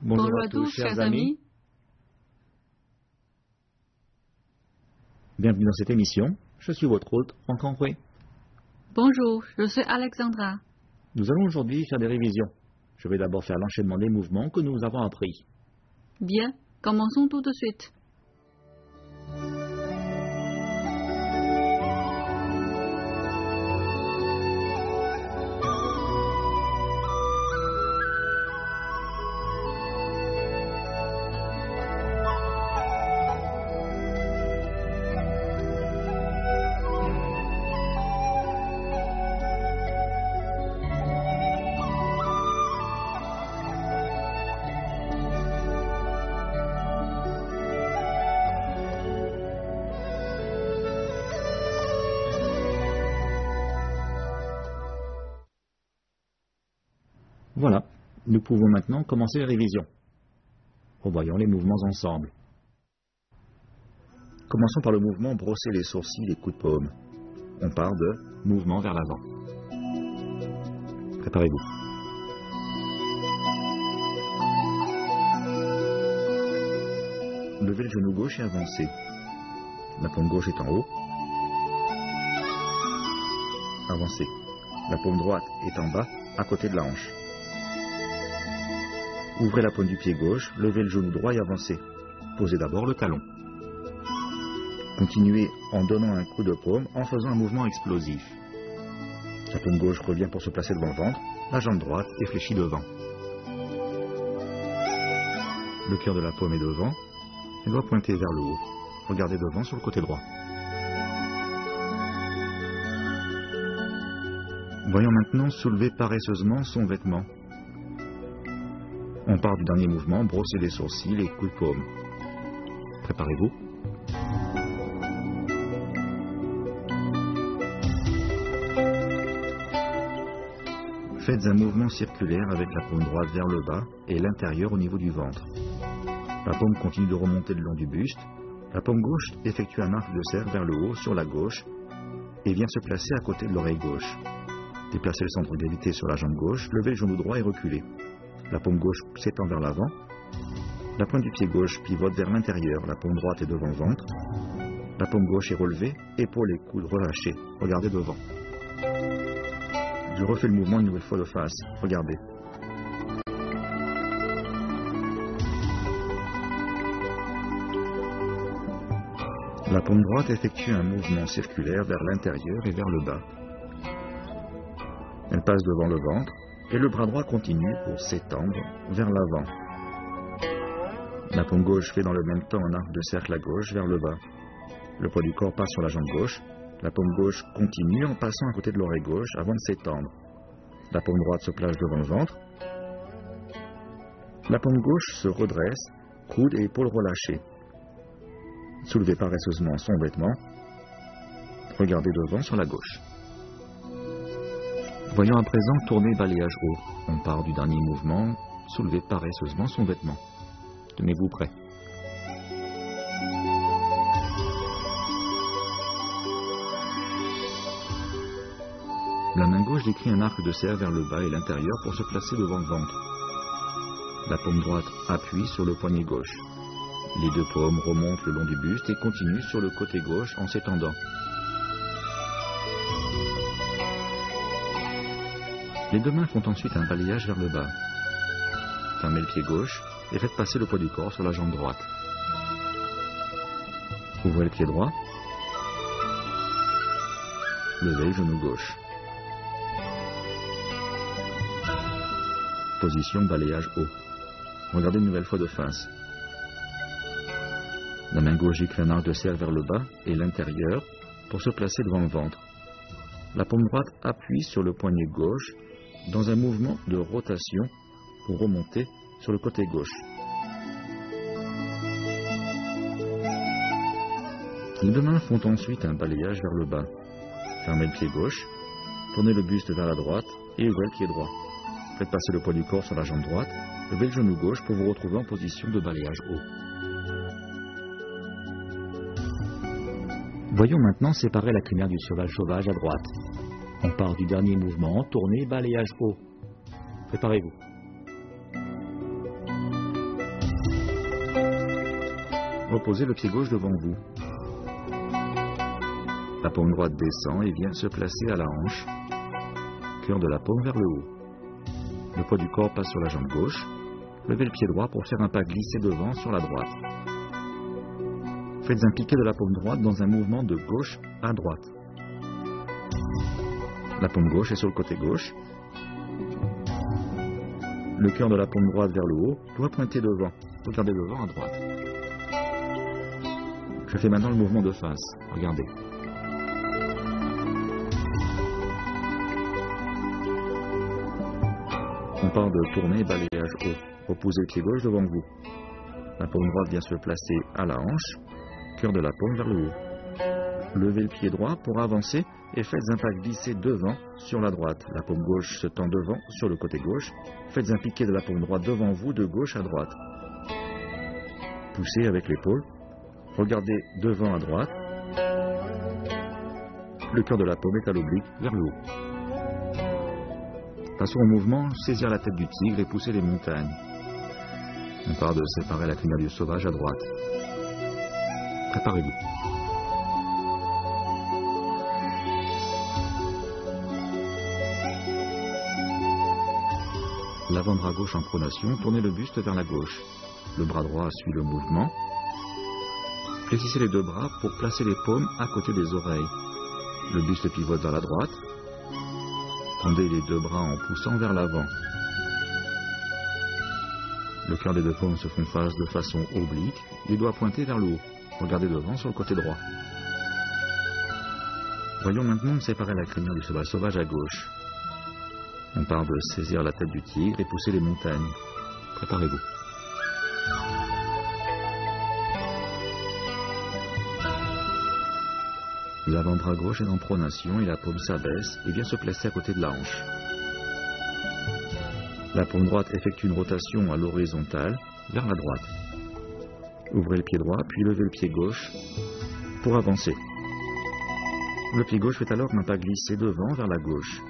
Bonjour à tous, chers amis. Bienvenue dans cette émission. Je suis votre hôte, Franck Henry. Bonjour, je suis Alexandra. Nous allons aujourd'hui faire des révisions. Je vais d'abord faire l'enchaînement des mouvements que nous avons appris. Bien, commençons tout de suite. Voilà, nous pouvons maintenant commencer les révisions. Revoyons les mouvements ensemble. Commençons par le mouvement brosser les sourcils et coups de paume. On part de mouvement vers l'avant. Préparez-vous. Levez le genou gauche et avancez. La paume gauche est en haut. Avancez. La paume droite est en bas, à côté de la hanche. Ouvrez la paume du pied gauche, levez le genou droit et avancez. Posez d'abord le talon. Continuez en donnant un coup de paume en faisant un mouvement explosif. La paume gauche revient pour se placer devant le ventre, la jambe droite est fléchie devant. Le cœur de la paume est devant, elle doit pointer vers le haut. Regardez devant sur le côté droit. Voyons maintenant soulever paresseusement son vêtement. On part du dernier mouvement, brosser les sourcils et coups de paume. Préparez-vous. Faites un mouvement circulaire avec la paume droite vers le bas et l'intérieur au niveau du ventre. La paume continue de remonter le long du buste. La paume gauche effectue un arc de cercle vers le haut sur la gauche et vient se placer à côté de l'oreille gauche. Déplacez le centre de gravité sur la jambe gauche, levez le genou droit et reculez. La paume gauche s'étend vers l'avant. La pointe du pied gauche pivote vers l'intérieur. La paume droite est devant le ventre. La paume gauche est relevée, épaules et coudes relâchés. Regardez devant. Je refais le mouvement une nouvelle fois de face. Regardez. La paume droite effectue un mouvement circulaire vers l'intérieur et vers le bas. Elle passe devant le ventre. Et le bras droit continue pour s'étendre vers l'avant. La paume gauche fait dans le même temps un arc de cercle à gauche vers le bas. Le poids du corps passe sur la jambe gauche. La paume gauche continue en passant à côté de l'oreille gauche avant de s'étendre. La paume droite se place devant le ventre. La paume gauche se redresse, coudes et épaules relâchées. Soulevez paresseusement son vêtement. Regardez devant sur la gauche. Voyons à présent tourner balayage haut. On part du dernier mouvement, soulevez paresseusement son vêtement. Tenez-vous prêt. La main gauche décrit un arc de cercle vers le bas et l'intérieur pour se placer devant le ventre. La paume droite appuie sur le poignet gauche. Les deux paumes remontent le long du buste et continuent sur le côté gauche en s'étendant. Les deux mains font ensuite un balayage vers le bas. Fermez le pied gauche et faites passer le poids du corps sur la jambe droite. Ouvrez le pied droit. Levez le genou gauche. Position balayage haut. Regardez une nouvelle fois de face. La main gauche écrit un arc de cercle vers le bas et l'intérieur pour se placer devant le ventre. La paume droite appuie sur le poignet gauche dans un mouvement de rotation pour remonter sur le côté gauche. Les deux mains font ensuite un balayage vers le bas. Fermez le pied gauche, tournez le buste vers la droite et ouvrez le pied droit. Faites passer le poids du corps sur la jambe droite, levez le genou gauche pour vous retrouver en position de balayage haut. Voyons maintenant séparer la crinière du cheval sauvage à droite. On part du dernier mouvement, tournez, balayage haut. Préparez-vous. reposez le pied gauche devant vous. La paume droite descend et vient se placer à la hanche, cœur de la paume vers le haut. Le poids du corps passe sur la jambe gauche. Levez le pied droit pour faire un pas glissé devant sur la droite. Faites un piqué de la paume droite dans un mouvement de gauche à droite. La paume gauche est sur le côté gauche. Le cœur de la paume droite vers le haut doit pointer devant. Regardez devant à droite. Je fais maintenant le mouvement de face. Regardez. On parle de tourner, balayage haut. Reposez le pied gauche devant vous. La paume droite vient se placer à la hanche, cœur de la paume vers le haut. Levez le pied droit pour avancer et faites un pas glissé devant sur la droite. La paume gauche se tend devant sur le côté gauche. Faites un piqué de la paume droite devant vous de gauche à droite. Poussez avec l'épaule. Regardez devant à droite. Le cœur de la paume est à l'oblique vers le haut. Passons au mouvement, saisir la tête du tigre et pousser les montagnes. On part de séparer la crinière du sauvage à droite. Préparez-vous. L'avant-bras gauche en pronation, tournez le buste vers la gauche. Le bras droit suit le mouvement. Fléchissez les deux bras pour placer les paumes à côté des oreilles. Le buste pivote vers la droite. Tendez les deux bras en poussant vers l'avant. Le cœur des deux paumes se font face de façon oblique, les doigts pointés vers le haut. Regardez devant sur le côté droit. Voyons maintenant séparer la crinière du cheval sauvage à gauche. On part de saisir la tête du tigre et pousser les montagnes. Préparez-vous. L'avant-bras gauche est en pronation et la paume s'abaisse et vient se placer à côté de la hanche. La paume droite effectue une rotation à l'horizontale vers la droite. Ouvrez le pied droit, puis levez le pied gauche pour avancer. Le pied gauche fait alors un pas glissé devant vers la gauche.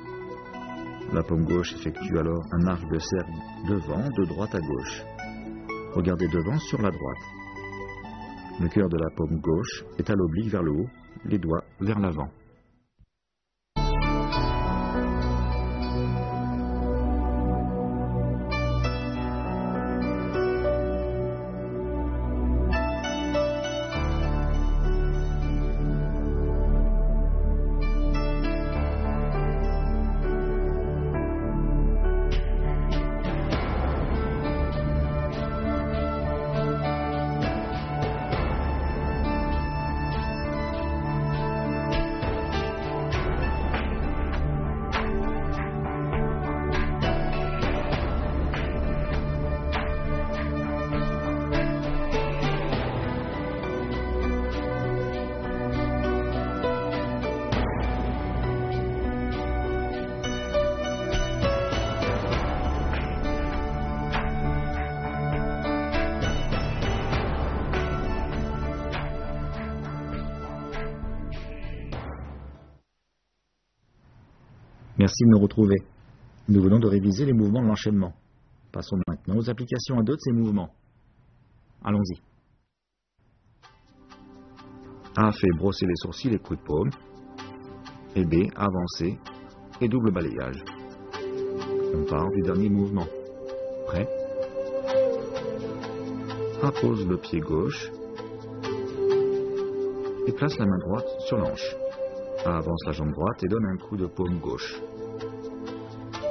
La paume gauche effectue alors un arc de cercle devant, de droite à gauche. Regardez devant sur la droite. Le cœur de la paume gauche est à l'oblique vers le haut, les doigts vers l'avant. Merci de nous retrouver. Nous venons de réviser les mouvements de l'enchaînement. Passons maintenant aux applications à deux de ces mouvements. Allons-y. A fait brosser les sourcils et coups de paume. Et B, avancer et double balayage. On part du dernier mouvement. Prêt? A pose le pied gauche et place la main droite sur l'hanche. A avance la jambe droite et donne un coup de paume gauche.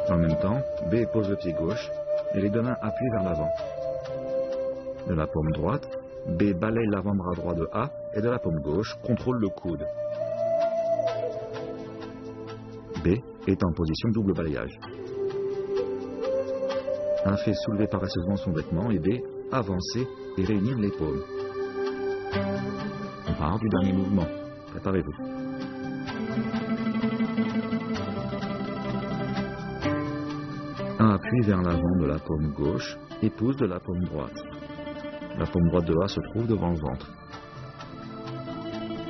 En même temps, B pose le pied gauche et les deux mains appuient vers l'avant. De la paume droite, B balaye l'avant-bras droit de A et de la paume gauche contrôle le coude. B est en position double balayage. A fait soulever paresseusement son vêtement et B avancer et réunir les paumes. On part du dernier mouvement. Préparez-vous. A appuie vers l'avant de la paume gauche et pousse de la paume droite. La paume droite de A se trouve devant le ventre.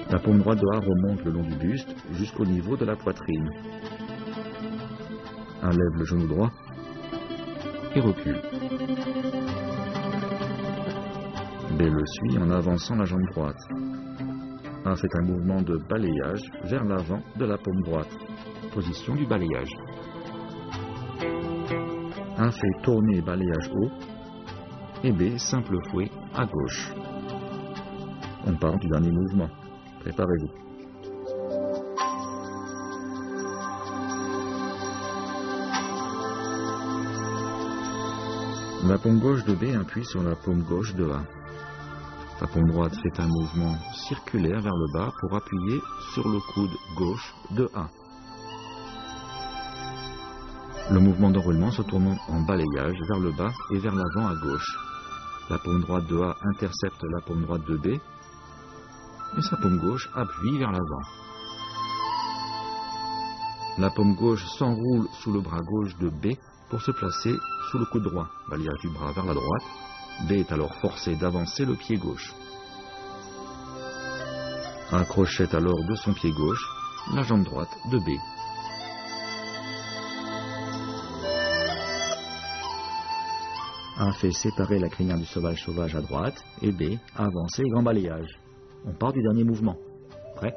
La paume droite de A remonte le long du buste jusqu'au niveau de la poitrine. A lève le genou droit et recule. B B le suit en avançant la jambe droite. A fait un mouvement de balayage vers l'avant de la paume droite. Position du balayage. A fait tourner balayage haut. Et B, simple fouet à gauche. On part du dernier mouvement. Préparez-vous. La paume gauche de B appuie sur la paume gauche de A. La paume droite fait un mouvement circulaire vers le bas pour appuyer sur le coude gauche de A. Le mouvement d'enroulement se tourne en balayage vers le bas et vers l'avant à gauche. La paume droite de A intercepte la paume droite de B et sa paume gauche appuie vers l'avant. La paume gauche s'enroule sous le bras gauche de B pour se placer sous le coude droit. Balayage du bras vers la droite. B est alors forcé d'avancer le pied gauche. A crochette alors de son pied gauche la jambe droite de B. A fait séparer la crinière du sauvage à droite et B avance et grand balayage. On part du dernier mouvement. Prêt?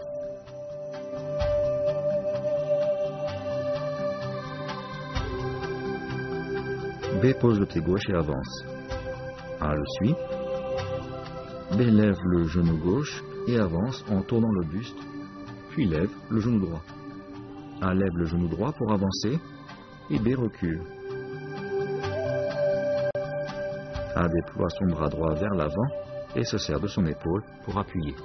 B pose le pied gauche et avance. A le suit. B lève le genou gauche et avance en tournant le buste, puis lève le genou droit. A lève le genou droit pour avancer et B recule. A déploie son bras droit vers l'avant et se sert de son épaule pour appuyer.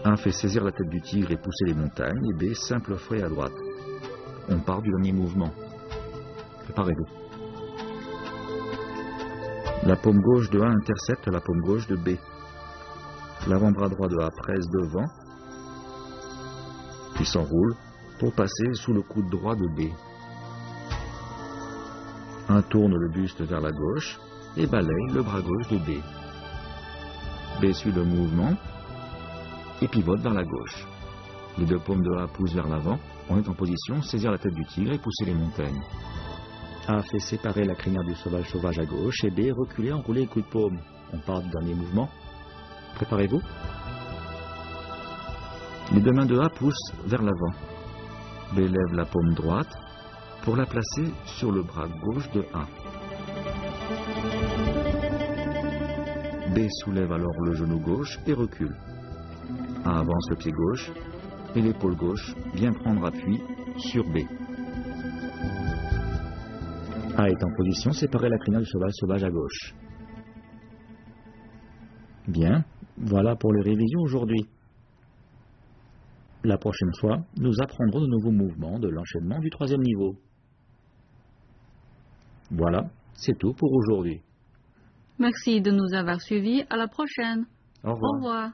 A fait saisir la tête du tigre et pousser les montagnes et B simple fouet à droite. On part du dernier mouvement. Préparez-vous. La paume gauche de A intercepte la paume gauche de B. L'avant-bras droit de A presse devant, puis s'enroule pour passer sous le coude droit de B. A tourne le buste vers la gauche et balaye le bras gauche de B. B suit le mouvement et pivote vers la gauche. Les deux paumes de A poussent vers l'avant. On est en position, saisir la tête du tigre et pousser les montagnes. A fait séparer la crinière du sauvage à gauche et B reculer, enrouler le coup de paume. On part du dernier mouvement. Préparez-vous. Les deux mains de A poussent vers l'avant. B lève la paume droite pour la placer sur le bras gauche de A. B soulève alors le genou gauche et recule. A avance le pied gauche et l'épaule gauche vient prendre appui sur B. A est en position, séparer la crinière du sauvage à gauche. Bien, voilà pour les révisions aujourd'hui. La prochaine fois, nous apprendrons de nouveaux mouvements de l'enchaînement du troisième niveau. Voilà, c'est tout pour aujourd'hui. Merci de nous avoir suivis. À la prochaine. Au revoir. Au revoir.